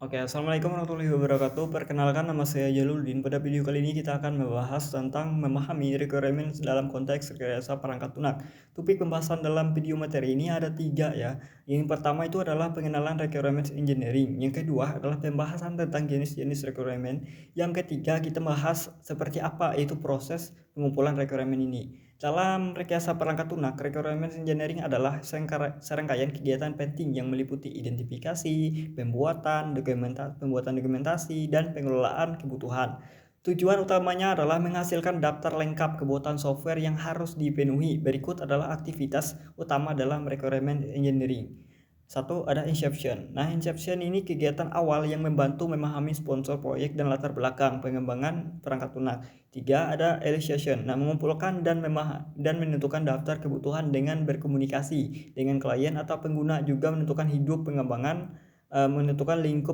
Oke, assalamualaikum warahmatullahi wabarakatuh. Perkenalkan, nama saya Jaluluddin. Pada video kali ini kita akan membahas tentang memahami requirements dalam konteks rekayasa perangkat lunak. Topik pembahasan dalam video materi ini ada tiga ya. Yang pertama itu adalah pengenalan requirements engineering. Yang kedua adalah pembahasan tentang jenis-jenis requirement. Yang ketiga kita bahas seperti apa itu proses pengumpulan requirement ini. Dalam rekayasa perangkat lunak, requirements engineering adalah serangkaian kegiatan penting yang meliputi identifikasi, pembuatan dokumentasi, dan pengelolaan kebutuhan. Tujuan utamanya adalah menghasilkan daftar lengkap kebutuhan software yang harus dipenuhi. Berikut adalah aktivitas utama dalam requirement engineering. Satu, ada inception. Nah, inception ini kegiatan awal yang membantu memahami sponsor proyek dan latar belakang pengembangan perangkat lunak. Tiga, ada initiation. Nah, mengumpulkan dan menentukan daftar kebutuhan dengan berkomunikasi dengan klien atau pengguna, juga menentukan lingkup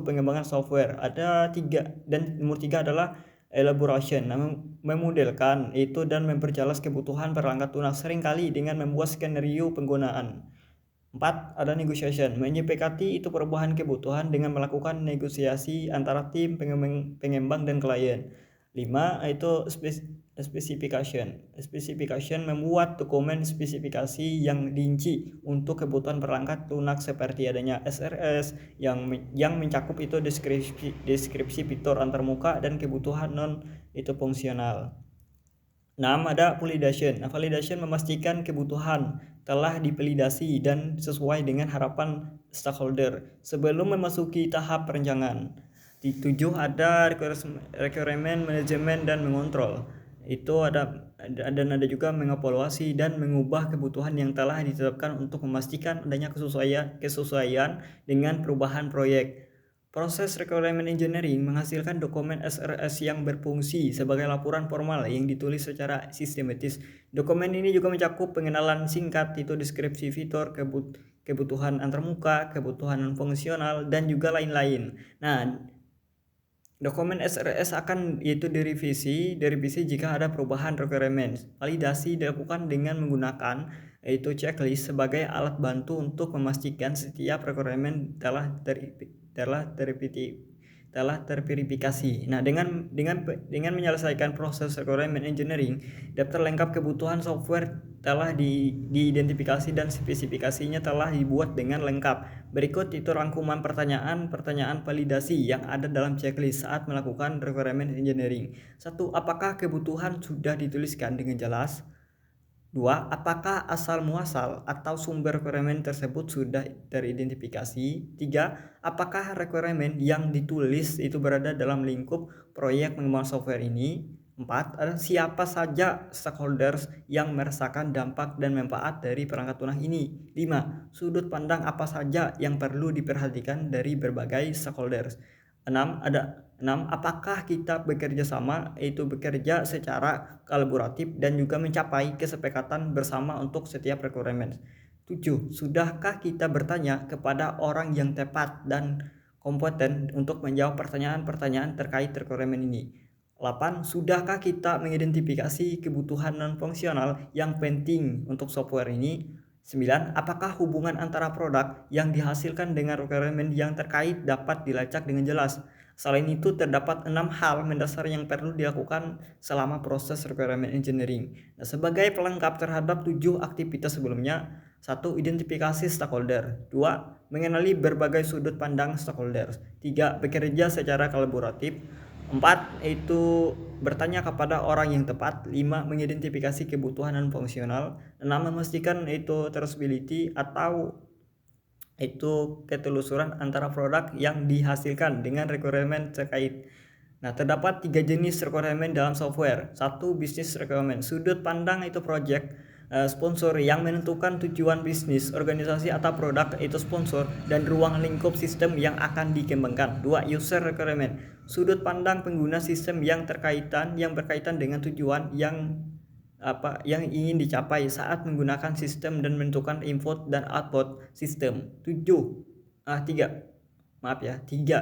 pengembangan software. Ada tiga, dan nomor tiga adalah elaboration. Nah, memodelkan itu dan memperjelas kebutuhan perangkat lunak seringkali dengan membuat skenario penggunaan. 4. Ada negotiation. Menyepakati itu perubahan kebutuhan dengan melakukan negosiasi antara tim pengembang dan klien. 5. Itu specification. Specification membuat dokumen spesifikasi yang rinci untuk kebutuhan perangkat lunak seperti adanya SRS yang mencakup itu deskripsi fitur antarmuka dan kebutuhan non itu fungsional. 6. Ada validation. Nah, validation memastikan kebutuhan telah dipelidasi dan sesuai dengan harapan stakeholder sebelum memasuki tahap perencanaan. Di 7 ada requirement management dan mengontrol. Itu dan ada juga mengevaluasi dan mengubah kebutuhan yang telah ditetapkan untuk memastikan adanya kesesuaian dengan perubahan proyek. Proses requirement engineering menghasilkan dokumen SRS yang berfungsi sebagai laporan formal yang ditulis secara sistematis. Dokumen ini juga mencakup pengenalan singkat, itu deskripsi fitur, kebutuhan antarmuka, kebutuhan non fungsional, dan juga lain-lain. Nah, dokumen SRS akan yaitu direvisi jika ada perubahan requirement. Validasi dilakukan dengan menggunakan yaitu checklist sebagai alat bantu untuk memastikan setiap requirement telah terverifikasi. Nah, dengan menyelesaikan proses requirement engineering, daftar lengkap kebutuhan software telah diidentifikasi dan spesifikasinya telah dibuat dengan lengkap. Berikut itu rangkuman pertanyaan validasi yang ada dalam checklist saat melakukan requirement engineering. 1. Apakah kebutuhan sudah dituliskan dengan jelas? 2. Apakah asal muasal atau sumber requirement tersebut sudah teridentifikasi? 3. Apakah requirement yang ditulis itu berada dalam lingkup proyek pengembangan software ini? 4. Ada siapa saja stakeholders yang merasakan dampak dan manfaat dari perangkat lunak ini? 5. Sudut pandang apa saja yang perlu diperhatikan dari berbagai stakeholders? 6. Apakah kita bekerja secara kolaboratif dan juga mencapai kesepakatan bersama untuk setiap requirement? 7. Sudahkah kita bertanya kepada orang yang tepat dan kompeten untuk menjawab pertanyaan-pertanyaan terkait requirement ini? 8. Sudahkah kita mengidentifikasi kebutuhan non-fungsional yang penting untuk software ini? 9. Apakah hubungan antara produk yang dihasilkan dengan requirement yang terkait dapat dilacak dengan jelas? Selain itu, terdapat 6 hal mendasar yang perlu dilakukan selama proses requirement engineering. Nah, sebagai pelengkap terhadap 7 aktivitas sebelumnya: 1. Identifikasi stakeholder. 2. Mengenali berbagai sudut pandang stakeholder. 3. Bekerja secara kolaboratif. 4. Itu bertanya kepada orang yang tepat. 5. Mengidentifikasi kebutuhan non fungsional. 6. Memastikan itu traceability atau itu ketelusuran antara produk yang dihasilkan dengan requirement terkait. Nah, terdapat 3 jenis requirement dalam software. 1. Business requirement. Sudut pandang itu project sponsor yang menentukan tujuan bisnis, organisasi atau produk itu sponsor dan ruang lingkup sistem yang akan dikembangkan. 2. User requirement. Sudut pandang pengguna sistem yang berkaitan dengan tujuan yang ingin dicapai saat menggunakan sistem dan menentukan input dan output sistem. 3.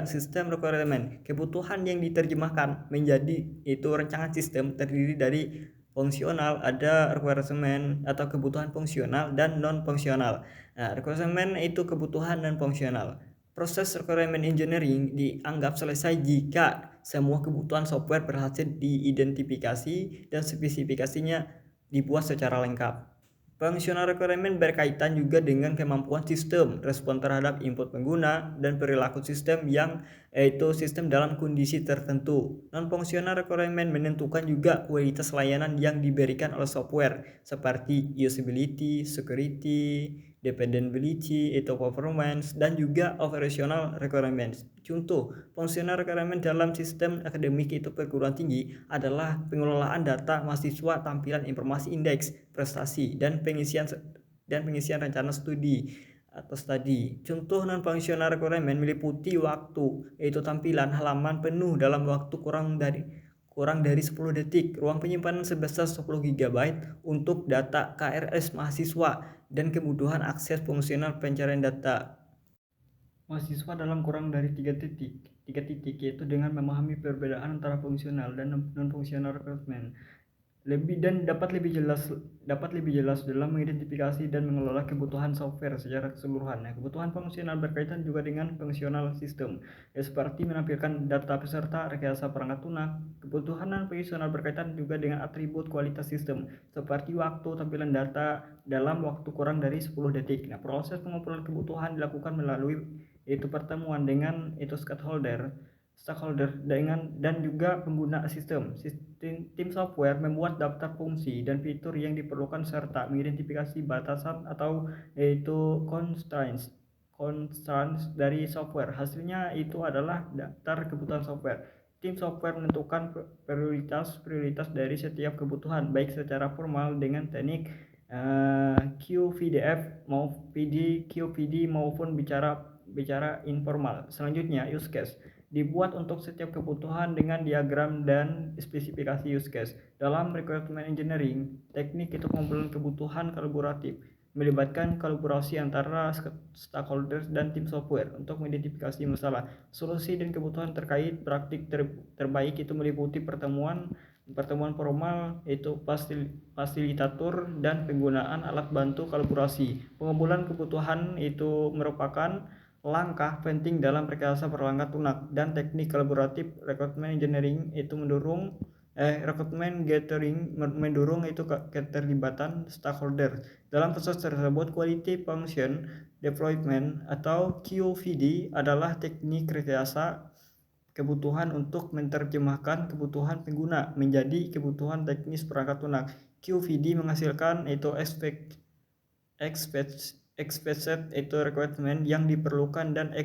Sistem requirement. Kebutuhan yang diterjemahkan menjadi itu rancangan sistem terdiri dari fungsional, ada requirement atau kebutuhan fungsional dan non fungsional. Nah, requirement itu kebutuhan non fungsional. Proses requirement engineering dianggap selesai jika semua kebutuhan software berhasil diidentifikasi dan spesifikasinya dibuat secara lengkap. Functional requirement berkaitan juga dengan kemampuan sistem, respon terhadap input pengguna, dan perilaku sistem yaitu sistem dalam kondisi tertentu. Non-functional requirement menentukan juga kualitas layanan yang diberikan oleh software, seperti usability, security, dependability, itu performance, dan juga operational requirements. Contoh, functional requirement dalam sistem akademik itu perguruan tinggi adalah pengelolaan data mahasiswa, tampilan informasi indeks, prestasi, dan pengisian rencana studi atau study. Contoh non-functional requirement meliputi waktu, yaitu tampilan halaman penuh dalam waktu kurang dari 10 detik, ruang penyimpanan sebesar 10 GB untuk data KRS mahasiswa, dan kebutuhan akses fungsional pencarian data mahasiswa dalam kurang dari 3 titik, yaitu dengan memahami perbedaan antara fungsional dan non-fungsional requirement. Dapat lebih jelas dalam mengidentifikasi dan mengelola kebutuhan software secara keseluruhan. Kebutuhan fungsional berkaitan juga dengan fungsional sistem, seperti menampilkan data peserta, rekayasa perangkat lunak. Kebutuhan non-fungsional berkaitan juga dengan atribut kualitas sistem, seperti waktu tampilan data dalam waktu kurang dari 10 detik. Proses pengumpulan kebutuhan dilakukan melalui pertemuan dengan stakeholder dan juga pengguna sistem. Tim software membuat daftar fungsi dan fitur yang diperlukan serta mengidentifikasi batasan atau constraints dari software. Hasilnya itu adalah daftar kebutuhan software. Tim software menentukan prioritas dari setiap kebutuhan, baik secara formal dengan teknik QVD maupun bicara informal. Selanjutnya, use case dibuat untuk setiap kebutuhan dengan diagram dan spesifikasi use case. Dalam requirement engineering, teknik itu pengumpulan kebutuhan kolaboratif, melibatkan kolaborasi antara stakeholders dan tim software untuk mengidentifikasi masalah, solusi, dan kebutuhan terkait. Praktik terbaik itu meliputi pertemuan formal, itu fasilitator, dan penggunaan alat bantu kolaborasi. Pengumpulan kebutuhan itu merupakan langkah penting dalam rekayasa perangkat lunak, dan teknik kolaboratif requirement engineering itu mendorong keterlibatan stakeholder. Dalam proses tersebut, quality function deployment atau QVD adalah teknik rekayasa kebutuhan untuk menerjemahkan kebutuhan pengguna menjadi kebutuhan teknis perangkat lunak. QVD menghasilkan expected requirement yang diperlukan dan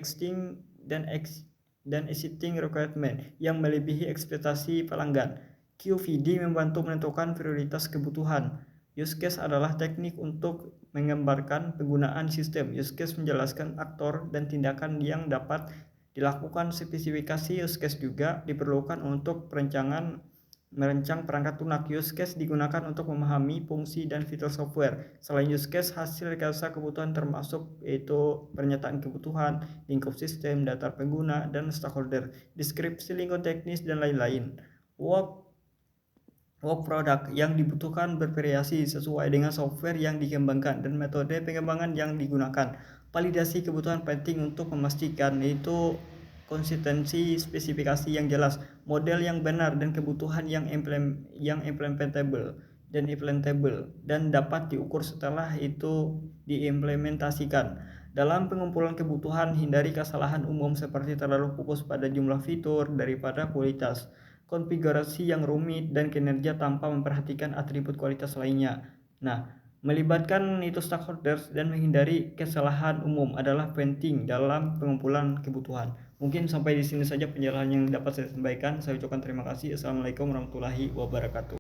existing requirement yang melebihi ekspektasi pelanggan. QVD membantu menentukan prioritas kebutuhan. Use case adalah teknik untuk menggambarkan penggunaan sistem. Use case menjelaskan aktor dan tindakan yang dapat dilakukan. Spesifikasi use case juga diperlukan untuk merancang perangkat lunak. Use case digunakan untuk memahami fungsi dan fitur software. Selain use case, hasil rekayasa kebutuhan termasuk pernyataan kebutuhan, lingkup sistem, data pengguna, dan stakeholder, deskripsi lingkup teknis, dan lain-lain. Work product yang dibutuhkan bervariasi sesuai dengan software yang dikembangkan dan metode pengembangan yang digunakan. Validasi kebutuhan penting untuk memastikan konsistensi spesifikasi yang jelas, model yang benar, dan kebutuhan yang implementable dan dapat diukur setelah itu diimplementasikan. Dalam pengumpulan kebutuhan, hindari kesalahan umum seperti terlalu fokus pada jumlah fitur daripada kualitas, konfigurasi yang rumit, dan kinerja tanpa memperhatikan atribut kualitas lainnya. Melibatkan stakeholders dan menghindari kesalahan umum adalah penting dalam pengumpulan kebutuhan. Mungkin sampai di sini saja penjelasan yang dapat saya sampaikan. Saya ucapkan terima kasih. Assalamualaikum warahmatullahi wabarakatuh.